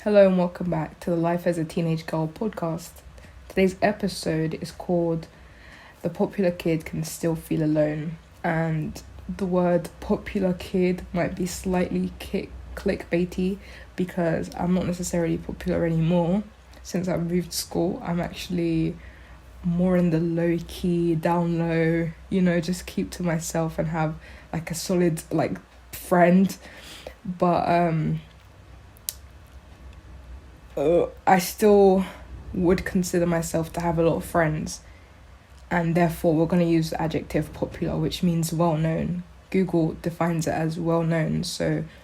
Hello and welcome back to the Life as a Teenage Girl podcast. Today's episode is called The Popular Kid Can Still Feel Alone. And the word popular kid might be slightly clickbaity because I'm not necessarily popular anymore. Since I've moved school, I'm actually more in the low-key, down low, just keep to myself and have like a solid friend. But I still would consider myself to have a lot of friends, and therefore we're going to use the adjective popular, which means well known. Google defines it as well known,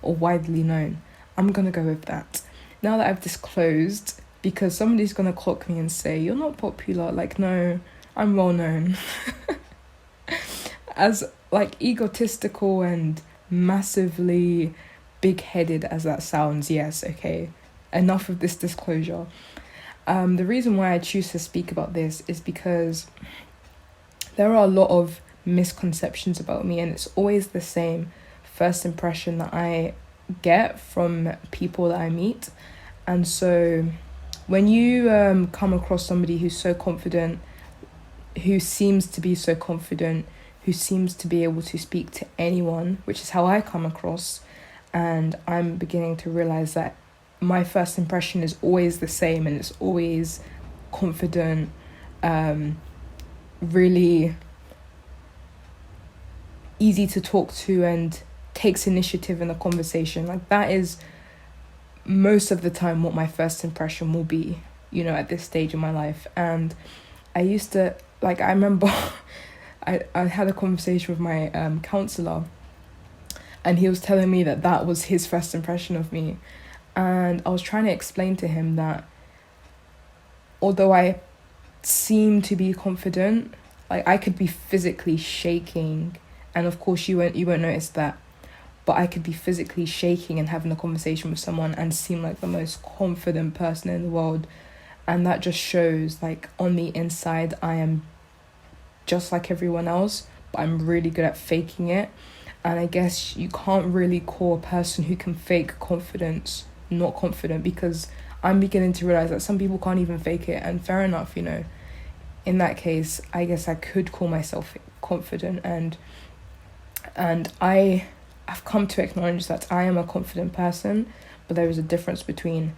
or widely known. I'm going to go with that. Now that I've disclosed, because somebody's going to clock me and say, you're not popular. No, I'm well known. As egotistical and massively big-headed as that sounds, yes, okay. Enough of this disclosure. The reason why I choose to speak about this is because there are a lot of misconceptions about me, and it's always the same first impression that I get from people that I meet. And so when you come across somebody who's so confident, who seems to be so confident, who seems to be able to speak to anyone, which is how I come across, and I'm beginning to realize that my first impression is always the same, and it's always confident, really easy to talk to, and takes initiative in the conversation. That is most of the time what my first impression will be, at this stage in my life. And I used to, I remember I had a conversation with my counsellor, and he was telling me that was his first impression of me. And I was trying to explain to him that although I seem to be confident, I could be physically shaking, and of course you won't notice that, but I could be physically shaking and having a conversation with someone and seem like the most confident person in the world. And that just shows on the inside I am just like everyone else, but I'm really good at faking it. And I guess you can't really call a person who can fake confidence not confident, because I'm beginning to realize that some people can't even fake it. And fair enough, in that case I guess I could call myself confident, and I've come to acknowledge that I am a confident person, but there is a difference between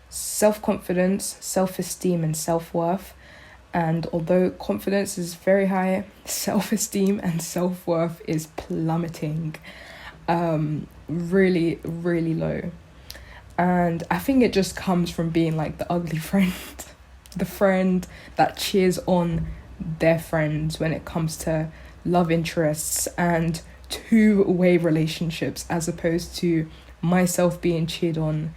self-confidence, self-esteem and self-worth. And although confidence is very high, self-esteem and self-worth is plummeting, really, really low. And I think it just comes from being the ugly friend, the friend that cheers on their friends when it comes to love interests and two-way relationships, as opposed to myself being cheered on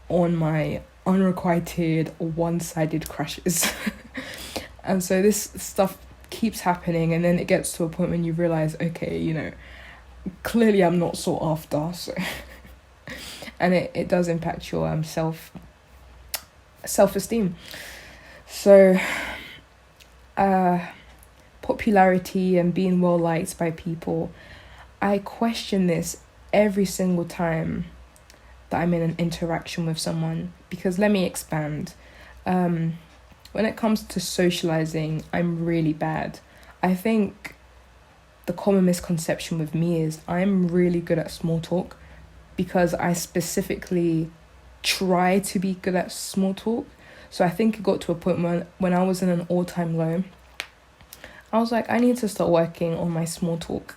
my unrequited one-sided crushes. And so this stuff keeps happening, and then it gets to a point when you realize, okay, clearly I'm not sought after, so and it does impact your self-esteem. So popularity and being well liked by people, I question this every single time that I'm in an interaction with someone, because let me expand. When it comes to socializing, I'm really bad. I think the common misconception with me is I'm really good at small talk, because I specifically try to be good at small talk. So I think it got to a point when I was in an all-time low, I was like, I need to start working on my small talk.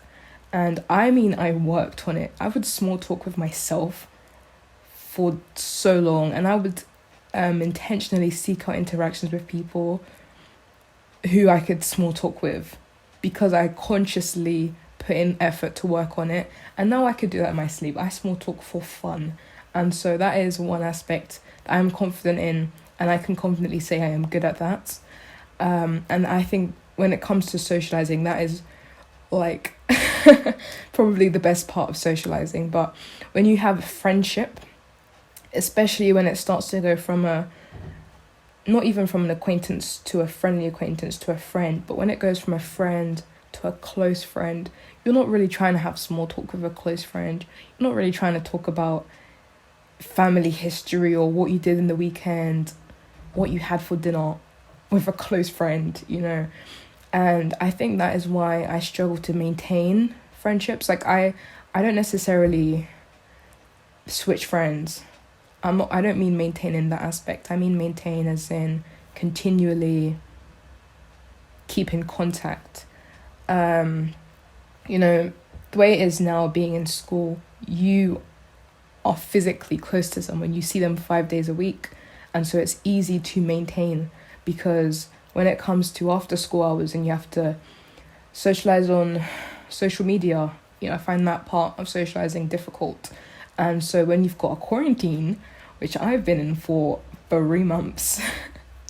And I worked on it. I would small talk with myself for so long, and I would intentionally seek out interactions with people who I could small talk with, because I consciously put in effort to work on it. And now I could do that in my sleep. I small talk for fun. And so that is one aspect that I'm confident in, and I can confidently say I am good at that. And I think when it comes to socializing, that is probably the best part of socializing. But when you have a friendship, especially when it starts to go from not even from an acquaintance to a friendly acquaintance to a friend, but when it goes from a friend to a close friend, you're not really trying to have small talk with a close friend. You're not really trying to talk about family history or what you did in the weekend, what you had for dinner with a close friend, And I think that is why I struggle to maintain friendships. Like I don't necessarily switch friends. I don't mean maintain in that aspect. I mean maintain as in continually keep in contact. The way it is now being in school, you are physically close to someone. You see them 5 days a week. And so it's easy to maintain, because when it comes to after school hours and you have to socialize on social media, I find that part of socializing difficult. And so when you've got a quarantine, which I've been in for 3 months,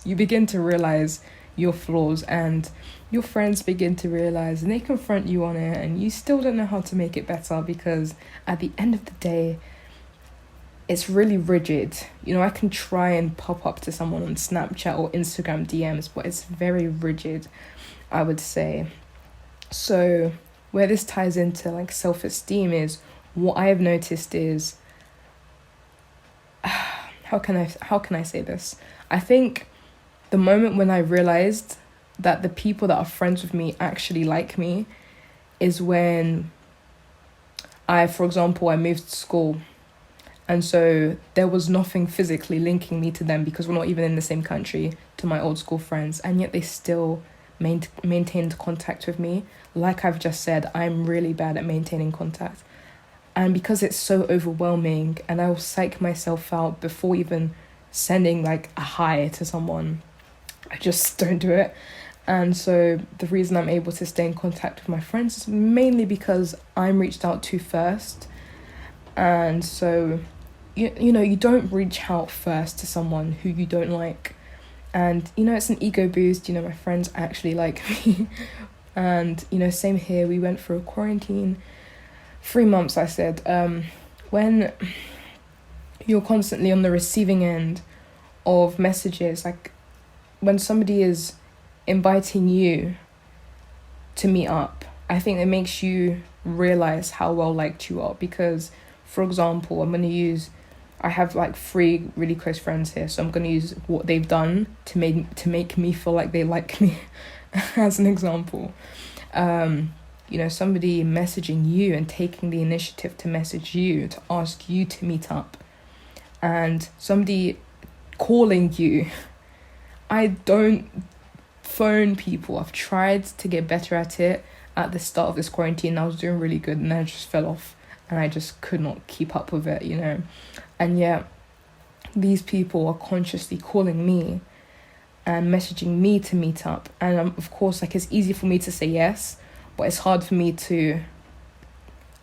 you begin to realize your flaws, and your friends begin to realize, and they confront you on it, and you still don't know how to make it better, because at the end of the day, it's really rigid. I can try and pop up to someone on Snapchat or Instagram DMs, but it's very rigid, I would say. So where this ties into like self-esteem is, what I have noticed is, how can I say this? I think the moment when I realized that the people that are friends with me actually like me is when for example, I moved to school. And so there was nothing physically linking me to them, because we're not even in the same country, to my old school friends. And yet they still maintained contact with me. Like I've just said, I'm really bad at maintaining contact. And because it's so overwhelming, and I will psych myself out before even sending like a hi to someone, I just don't do it. And so the reason I'm able to stay in contact with my friends is mainly because I'm reached out to first. And so, you don't reach out first to someone who you don't like. And, it's an ego boost. My friends actually like me. And, same here. We went through a quarantine. 3 months, I said. When you're constantly on the receiving end of messages, like when somebody is inviting you to meet up, I think it makes you realize how well liked you are. Because, for example, I have like 3 really close friends here, so I'm going to use what they've done to make me feel like they like me as an example. Somebody messaging you and taking the initiative to message you to ask you to meet up, and somebody calling you. I don't phone people. I've tried to get better at it at the start of this quarantine. I was doing really good, and then I just fell off, and I just could not keep up with it, And yet, these people are consciously calling me and messaging me to meet up. And of course, like, it's easy for me to say yes, but it's hard for me to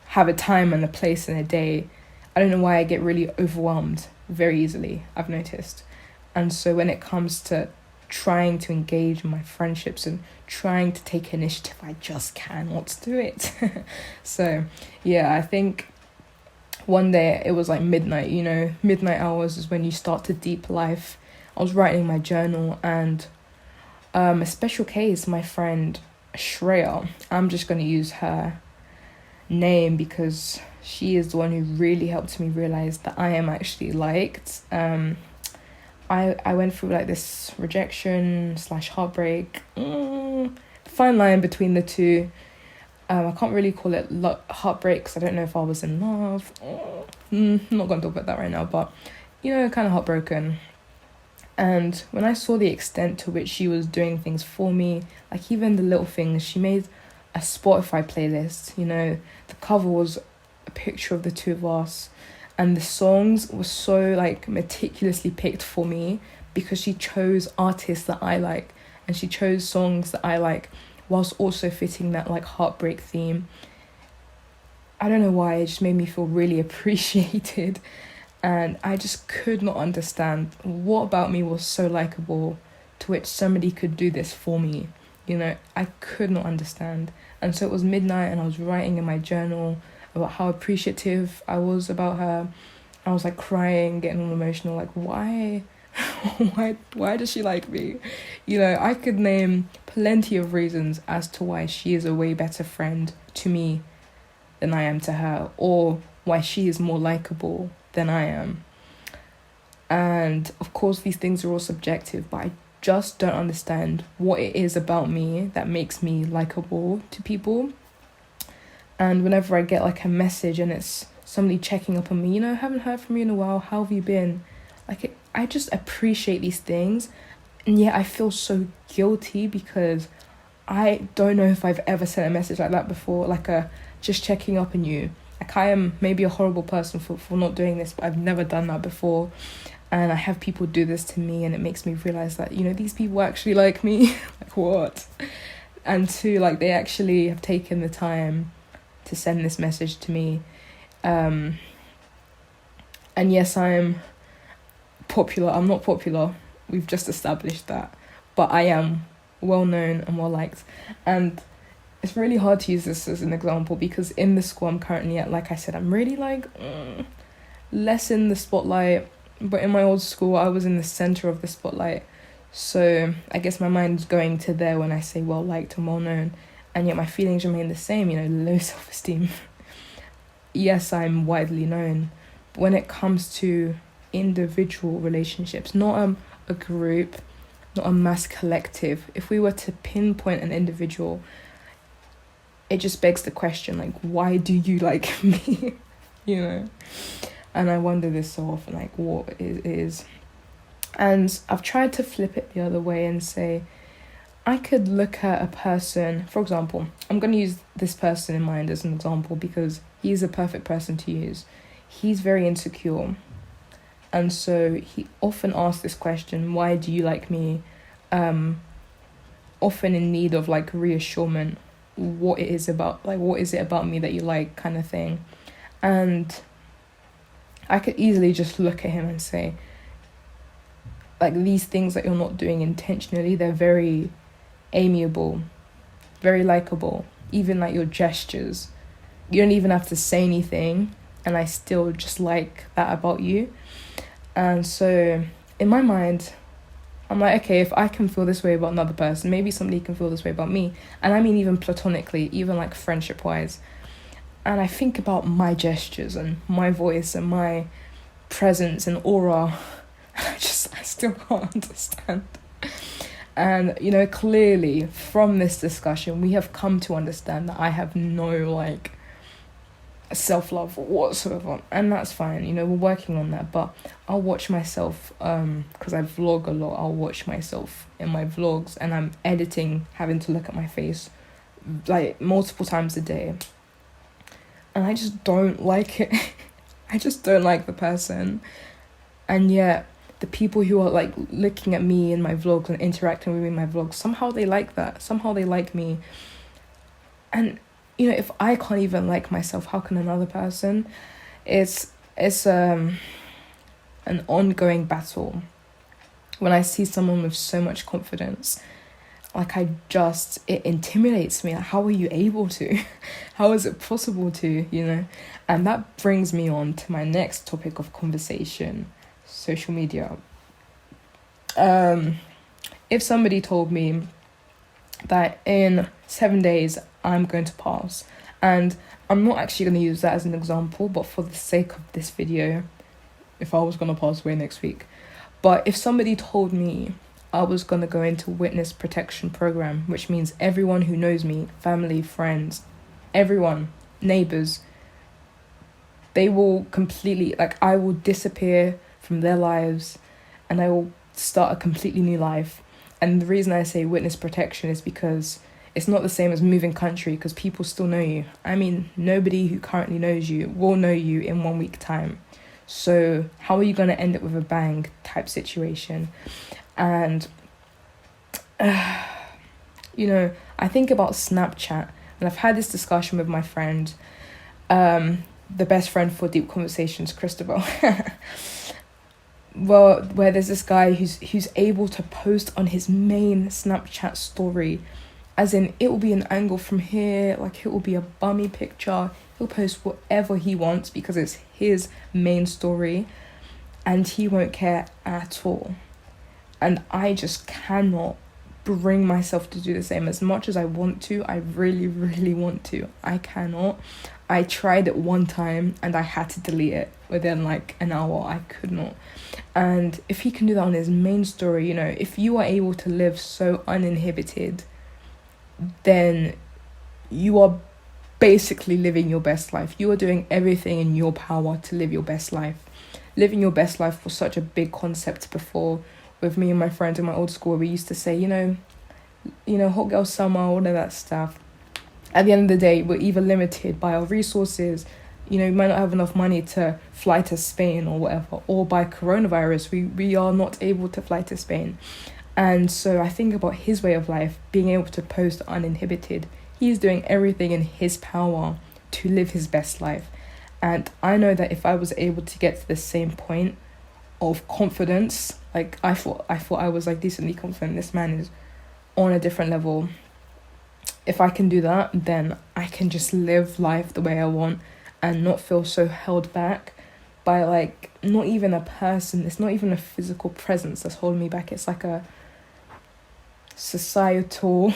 have a time and a place in a day. I don't know why I get really overwhelmed very easily, I've noticed. And so when it comes to trying to engage in my friendships and trying to take initiative, I just cannot do it. So, yeah, I think one day it was like midnight, midnight hours is when you start to deep life. I was writing my journal, and a special case, my friend Shreya, I'm just going to use her name because she is the one who really helped me realize that I am actually liked. I went through like this rejection / heartbreak, fine line between the two. I can't really call it heartbreak because I don't know if I was in love. I'm not going to talk about that right now, but kind of heartbroken. And when I saw the extent to which she was doing things for me, like even the little things, she made a Spotify playlist. The cover was a picture of the two of us, and the songs were so like meticulously picked for me because she chose artists that I like, and she chose songs that I like, whilst also fitting that like heartbreak theme. I don't know why, it just made me feel really appreciated. And I just could not understand what about me was so likable to which somebody could do this for me. I could not understand. And so it was midnight, and I was writing in my journal about how appreciative I was about her. I was like crying, getting all emotional, like why why does she like me? I could name plenty of reasons as to why she is a way better friend to me than I am to her, or why she is more likable than I am. And of course, these things are all subjective, but I just don't understand what it is about me that makes me likable to people. And whenever I get like a message and it's somebody checking up on me, haven't heard from you in a while, how have you been? I just appreciate these things. And yet I feel so guilty because I don't know if I've ever sent a message like that before, just checking up on you. Like, I am maybe a horrible person for not doing this, but I've never done that before. And I have people do this to me, and it makes me realize that, these people actually like me. Like, what? And two, like, they actually have taken the time to send this message to me. And yes, I'm popular. I'm not popular. We've just established that. But I am well known and well liked. And it's really hard to use this as an example because in the school I'm currently at, like I said, I'm really less in the spotlight. But in my old school, I was in the center of the spotlight. So I guess my mind's going to there when I say well liked and well known. And yet my feelings remain the same, low self-esteem. Yes, I'm widely known. But when it comes to individual relationships, not a group, not a mass collective, if we were to pinpoint an individual, it just begs the question, like, why do you like me? And I wonder this so often, like, what it is. And I've tried to flip it the other way and say, I could look at a person, for example, I'm going to use this person in mind as an example because he's a perfect person to use. He's very insecure. And so he often asks this question, why do you like me? Often in need of like reassurance, what is it about me that you like, kind of thing. And I could easily just look at him and say, like, these things that you're not doing intentionally, they're very amiable, very likable. Even like your gestures, you don't even have to say anything, and I still just like that about you. And so in my mind, I'm like, okay, if I can feel this way about another person, maybe somebody can feel this way about me. And I mean even platonically, even like friendship wise. And I think about my gestures and my voice and my presence and aura. I still can't understand. And, clearly from this discussion, we have come to understand that I have no, like, self-love whatsoever. And that's fine, we're working on that. But I'll watch myself, because I vlog a lot, I'll watch myself in my vlogs. And I'm editing, having to look at my face, like, multiple times a day. And I just don't like it. I just don't like the person. And yet, the people who are, like, looking at me in my vlogs and interacting with me in my vlogs, somehow they like that. Somehow they like me. And, if I can't even like myself, how can another person? It's an ongoing battle. When I see someone with so much confidence, like, it intimidates me. Like, how are you able to? How is it possible to, And that brings me on to my next topic of conversation, social media. If somebody told me that in 7 days I'm going to pass, and I'm not actually going to use that as an example, but for the sake of this video, if I was going to pass away next week, but if somebody told me I was going to go into witness protection program, which means everyone who knows me, family, friends, everyone, neighbors, they will completely, like, I will disappear from their lives and I will start a completely new life. And the reason I say witness protection is because it's not the same as moving country, because people still know you. I mean, nobody who currently knows you will know you in 1 week time. So how are you going to end it with a bang type situation? And, I think about Snapchat, and I've had this discussion with my friend, the best friend for Deep Conversations, Christabel. Well, where there's this guy who's able to post on his main Snapchat story, as in it will be an angle from here, like it will be a bummy picture. He'll post whatever he wants because it's his main story, and he won't care at all. And I just cannot bring myself to do the same. As much as I want to, I really, really want to, I cannot. I tried it one time and I had to delete it within like an hour. I could not. And if he can do that on his main story, you know, if you are able to live so uninhibited, then you are basically living your best life. You are doing everything in your power to live your best life. Living your best life was such a big concept before. With me and my friends in my old school, we used to say, you know, hot girl summer, all of that stuff. At the end of the day, we're either limited by our resources, you know, we might not have enough money to fly to Spain or whatever, or by coronavirus, we are not able to fly to Spain. And so I think about his way of life, being able to post uninhibited. He's doing everything in his power to live his best life. And I know that if I was able to get to the same point of confidence, like I thought I was like decently confident, this man is on a different level. If I can do that, then I can just live life the way I want and not feel so held back by like not even a person. It's not even a physical presence that's holding me back. It's like a societal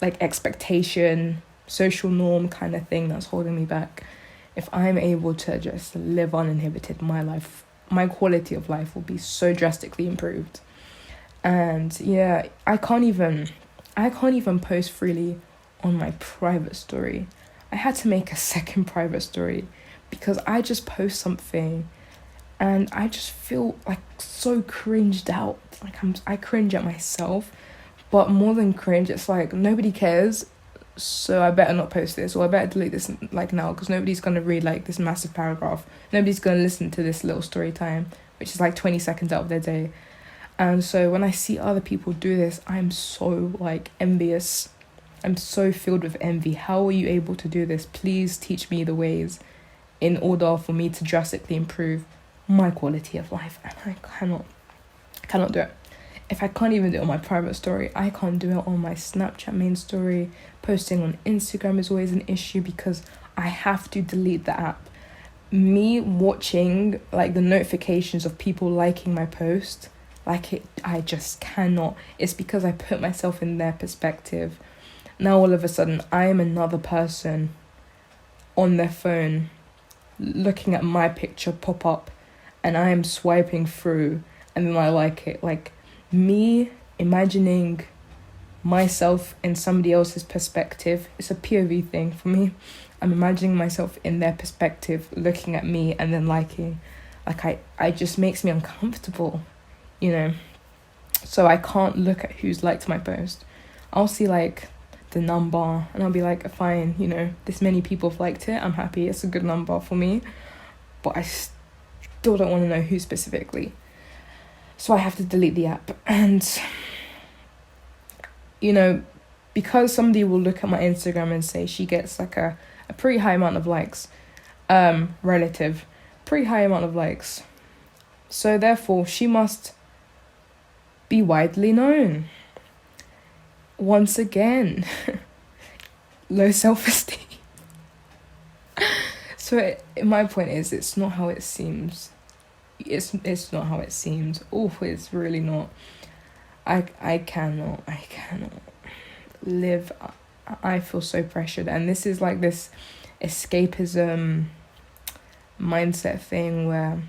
like expectation, social norm kind of thing that's holding me back. If I'm able to just live uninhibited, my life, my quality of life will be so drastically improved. And yeah, I can't even post freely on my private story. I had to make a second private story because I just post something and I just feel like so cringed out. Like I cringe at myself, but more than cringe, it's like nobody cares. So I better not post this, or I better delete this like now, because nobody's gonna read like this massive paragraph. Nobody's gonna listen to this little story time, which is like 20 seconds out of their day. And so when I see other people do this, I'm so like envious. I'm so filled with envy. How are you able to do this? Please teach me the ways in order for me to drastically improve my quality of life. And I cannot do it. If I can't even do it on my private story, I can't do it on my Snapchat main story. Posting on Instagram is always an issue because I have to delete the app. Me watching like the notifications of people liking my post, I just cannot. It's because I put myself in their perspective. Now all of a sudden I am another person on their phone looking at my picture pop up and I am swiping through and then I like it. Like me imagining myself in somebody else's perspective, it's a POV thing for me. I'm imagining myself in their perspective looking at me and then liking. Like I just makes me uncomfortable, you know. So I can't look at who's liked my post. I'll see like the number and I'll be like, fine, you know, this many people have liked it, I'm happy, it's a good number for me, but I still don't want to know who specifically. So I have to delete the app. And you know, because somebody will look at my Instagram and say she gets like a pretty high amount of likes, pretty high amount of likes, so therefore she must be widely known. Once again, low self-esteem. So my point is, it's not how it seems. It's not how it seems. Oh, it's really not. I cannot live. I feel so pressured, and this is like this escapism mindset thing where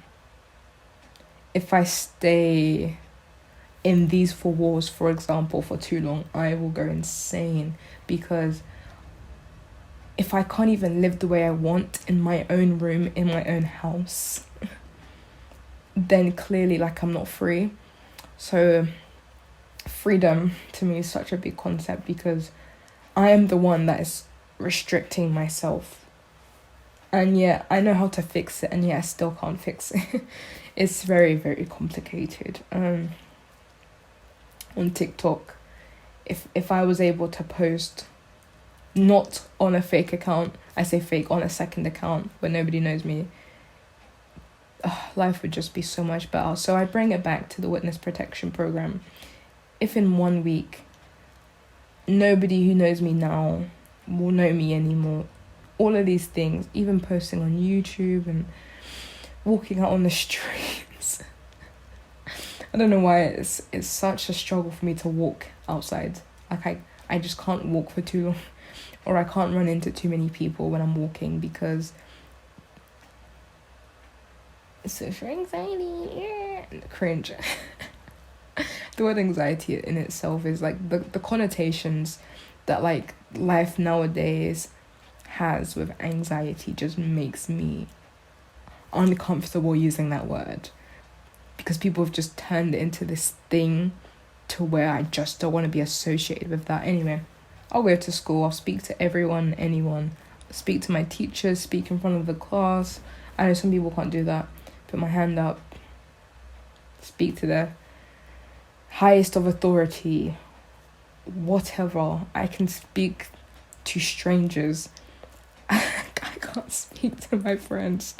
if I stay in these four walls, for example, for too long, I will go insane, because if I can't even live the way I want in my own room, in my own house, then clearly like I'm not free. So freedom to me is such a big concept, because I am the one that is restricting myself, and yet I know how to fix it, and yet I still can't fix it. It's very, very complicated. On TikTok, if I was able to post not on a fake account, I say fake, on a second account where nobody knows me, life would just be so much better. So I bring it back to the witness protection program. If in 1 week nobody who knows me now will know me anymore, all of these things, even posting on YouTube and walking out on the streets, I don't know why it's such a struggle for me to walk outside. Like I just can't walk for too long. or I can't run into too many people when I'm walking because social anxiety, cringe. The word anxiety in itself is like the connotations that like life nowadays has with anxiety just makes me uncomfortable using that word, because people have just turned it into this thing to where I just don't want to be associated with that. Anyway, I'll go to school, I'll speak to everyone, anyone, speak to my teachers, speak in front of the class. I know some people can't do that. Put my hand up, speak to the highest of authority, whatever. I can speak to strangers. I can't speak to my friends.